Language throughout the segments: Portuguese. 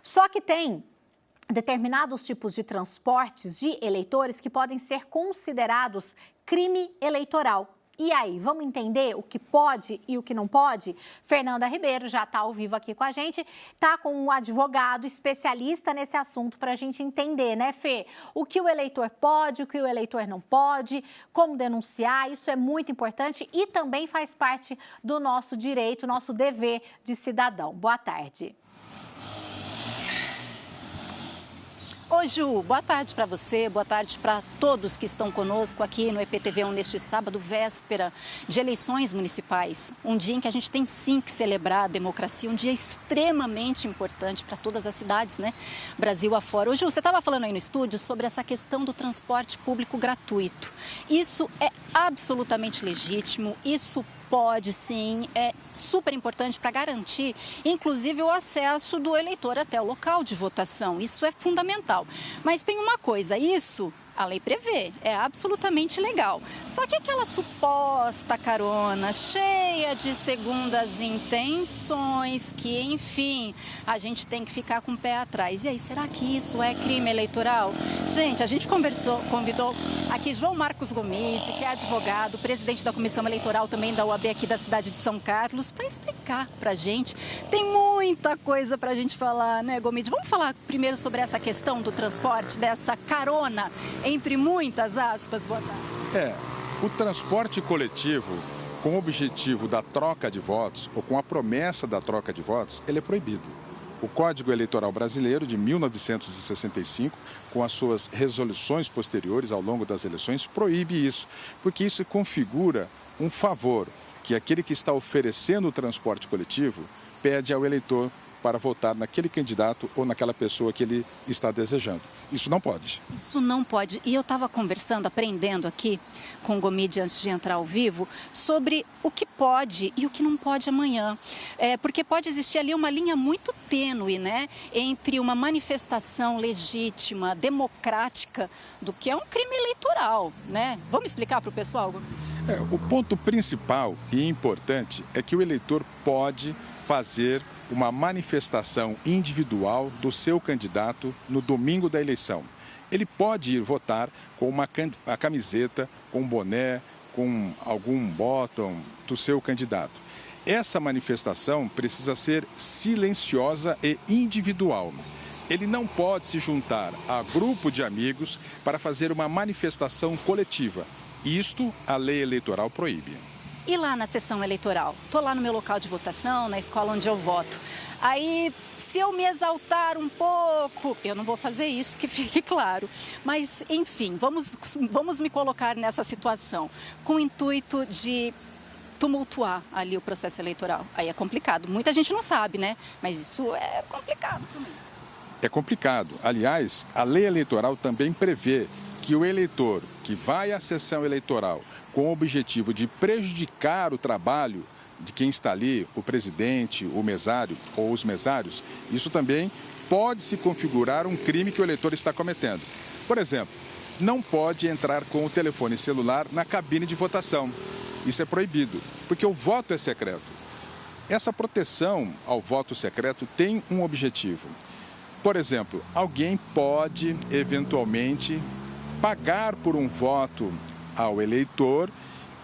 Só que tem determinados tipos de transportes de eleitores que podem ser considerados crime eleitoral. E aí, vamos entender o que pode e o que não pode? Fernanda Ribeiro já está ao vivo aqui com a gente, está com um advogado especialista nesse assunto para a gente entender, né, Fê? O que o eleitor pode, o que o eleitor não pode, como denunciar, isso é muito importante e também faz parte do nosso direito, nosso dever de cidadão. Boa tarde. Oi, Ju, boa tarde para você, boa tarde para todos que estão conosco aqui no EPTV1 neste sábado, véspera de eleições municipais. Um dia em que a gente tem sim que celebrar a democracia, um dia extremamente importante para todas as cidades, né? Brasil afora. Ô, Ju, você estava falando aí no estúdio sobre essa questão do transporte público gratuito. Isso é absolutamente legítimo, isso pode sim, é super importante para garantir, inclusive, o acesso do eleitor até o local de votação. Isso é fundamental. Mas tem uma coisa, isso a lei prevê, é absolutamente legal. Só que aquela suposta carona cheia de segundas intenções, que, enfim, a gente tem que ficar com o pé atrás. E aí, será que isso é crime eleitoral? Gente, a gente convidou aqui João Marcos Gomide, que é advogado, presidente da Comissão Eleitoral também da OAB aqui da cidade de São Carlos, para explicar para a gente. Tem muita coisa para a gente falar, né, Gomide? Vamos falar primeiro sobre essa questão do transporte, dessa carona, entre muitas aspas. Boa tarde. O transporte coletivo com o objetivo da troca de votos ou com a promessa da troca de votos, ele é proibido. O Código Eleitoral Brasileiro de 1965, com as suas resoluções posteriores ao longo das eleições, proíbe isso, porque isso configura um favor que aquele que está oferecendo o transporte coletivo pede ao eleitor para votar naquele candidato ou naquela pessoa que ele está desejando. Isso não pode. Isso não pode. E eu estava conversando, aprendendo aqui com o Gomide antes de entrar ao vivo, sobre o que pode e o que não pode amanhã. Porque pode existir ali uma linha muito tênue, né, entre uma manifestação legítima, democrática, do que é um crime eleitoral, né? Vamos explicar para o pessoal, Gomide? O ponto principal e importante é que o eleitor pode fazer uma manifestação individual do seu candidato no domingo da eleição. Ele pode ir votar com a camiseta, com um boné, com algum bottom do seu candidato. Essa manifestação precisa ser silenciosa e individual. Ele não pode se juntar a grupo de amigos para fazer uma manifestação coletiva. Isto a lei eleitoral proíbe. E lá na sessão eleitoral? Estou lá no meu local de votação, na escola onde eu voto. Aí, se eu me exaltar um pouco, eu não vou fazer isso, que fique claro. Mas, enfim, vamos me colocar nessa situação, com o intuito de tumultuar ali o processo eleitoral. Aí é complicado. Muita gente não sabe, né? Mas isso é complicado também. É complicado. Aliás, a lei eleitoral também prevê que o eleitor que vai à sessão eleitoral com o objetivo de prejudicar o trabalho de quem está ali, o presidente, o mesário ou os mesários, isso também pode se configurar um crime que o eleitor está cometendo. Por exemplo, não pode entrar com o telefone celular na cabine de votação. Isso é proibido, porque o voto é secreto. Essa proteção ao voto secreto tem um objetivo. Por exemplo, alguém pode, eventualmente, pagar por um voto ao eleitor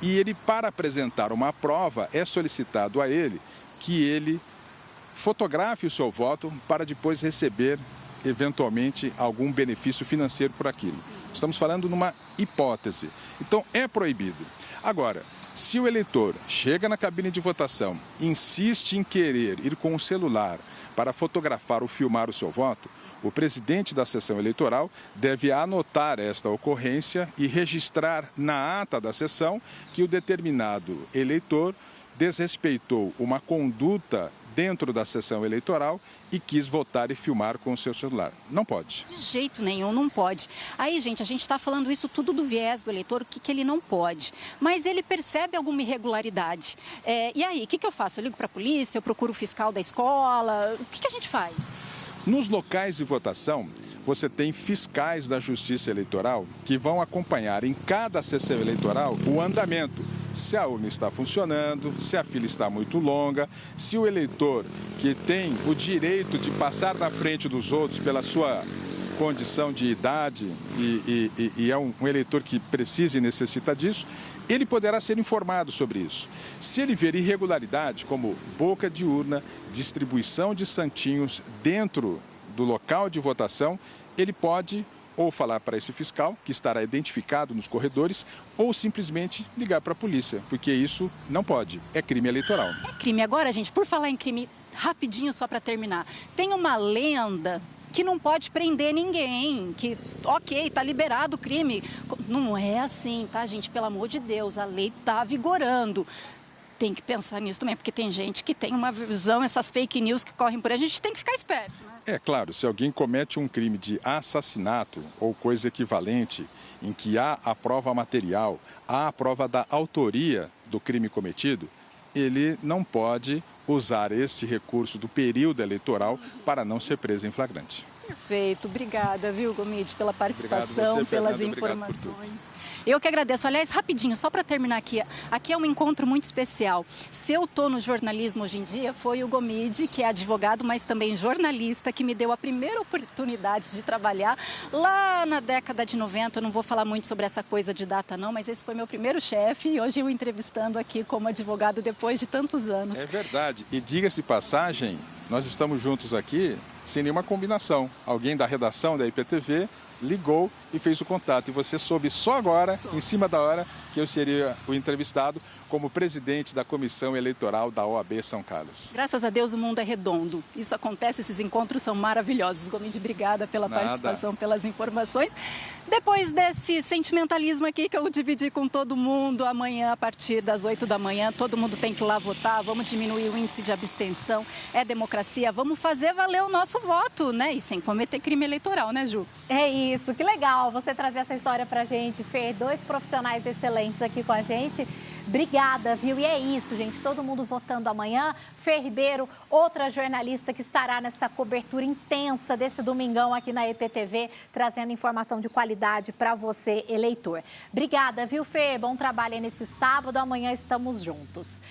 e ele, para apresentar uma prova, é solicitado a ele que ele fotografe o seu voto para depois receber, eventualmente, algum benefício financeiro por aquilo. Estamos falando numa hipótese. Então, é proibido. Agora, se o eleitor chega na cabine de votação, insiste em querer ir com o celular para fotografar ou filmar o seu voto, o presidente da sessão eleitoral deve anotar esta ocorrência e registrar na ata da sessão que o determinado eleitor desrespeitou uma conduta dentro da sessão eleitoral e quis votar e filmar com o seu celular. Não pode. De jeito nenhum, não pode. Aí, gente, a gente está falando isso tudo do viés do eleitor, o que ele não pode. Mas ele percebe alguma irregularidade. E aí, o que eu faço? Eu ligo para a polícia, eu procuro o fiscal da escola, o que a gente faz? Nos locais de votação, você tem fiscais da Justiça Eleitoral que vão acompanhar em cada sessão eleitoral o andamento se a urna está funcionando, se a fila está muito longa, se o eleitor que tem o direito de passar na frente dos outros pela sua condição de idade e é um eleitor que precisa e necessita disso, ele poderá ser informado sobre isso. Se ele ver irregularidade, como boca de urna, distribuição de santinhos dentro do local de votação, ele pode ou falar para esse fiscal, que estará identificado nos corredores, ou simplesmente ligar para a polícia, porque isso não pode, é crime eleitoral. É crime. Agora, gente, por falar em crime, rapidinho só para terminar, tem uma lenda que não pode prender ninguém, que, ok, tá liberado o crime. Não é assim, tá, gente? Pelo amor de Deus, a lei tá vigorando. Tem que pensar nisso também, porque tem gente que tem uma visão, essas fake news que correm por aí, a gente tem que ficar esperto, né? É claro, se alguém comete um crime de assassinato ou coisa equivalente, em que há a prova material, há a prova da autoria do crime cometido, ele não pode usar este recurso do período eleitoral para não ser preso em flagrante. Perfeito, obrigada, viu, Gomide, pela participação, você, pelas Fernanda, informações. Eu que agradeço. Aliás, rapidinho, só para terminar aqui é um encontro muito especial. Se eu estou no jornalismo hoje em dia, foi o Gomide, que é advogado, mas também jornalista, que me deu a primeira oportunidade de trabalhar lá na década de 90. Eu não vou falar muito sobre essa coisa de data não, mas esse foi meu primeiro chefe e hoje eu entrevistando aqui como advogado depois de tantos anos. É verdade. E diga-se de passagem, nós estamos juntos aqui sem nenhuma combinação. Alguém da redação da IPTV ligou e fez o contato. E você soube só agora, em cima da hora, que eu seria o entrevistado como presidente da Comissão Eleitoral da OAB São Carlos. Graças a Deus o mundo é redondo. Isso acontece, esses encontros são maravilhosos. Gomide, obrigada pela participação, pelas informações. Depois desse sentimentalismo aqui que eu dividi com todo mundo, amanhã, a partir das 8 da manhã, todo mundo tem que ir lá votar, vamos diminuir o índice de abstenção, é democracia, vamos fazer valer o nosso voto, né? E sem cometer crime eleitoral, né, Ju? É isso, que legal você trazer essa história pra gente, Fê. 2 profissionais excelentes aqui com a gente. Obrigada, viu? E é isso, gente. Todo mundo votando amanhã. Fê Ribeiro, outra jornalista que estará nessa cobertura intensa desse domingão aqui na EPTV, trazendo informação de qualidade para você, eleitor. Obrigada, viu, Fê? Bom trabalho aí nesse sábado. Amanhã estamos juntos.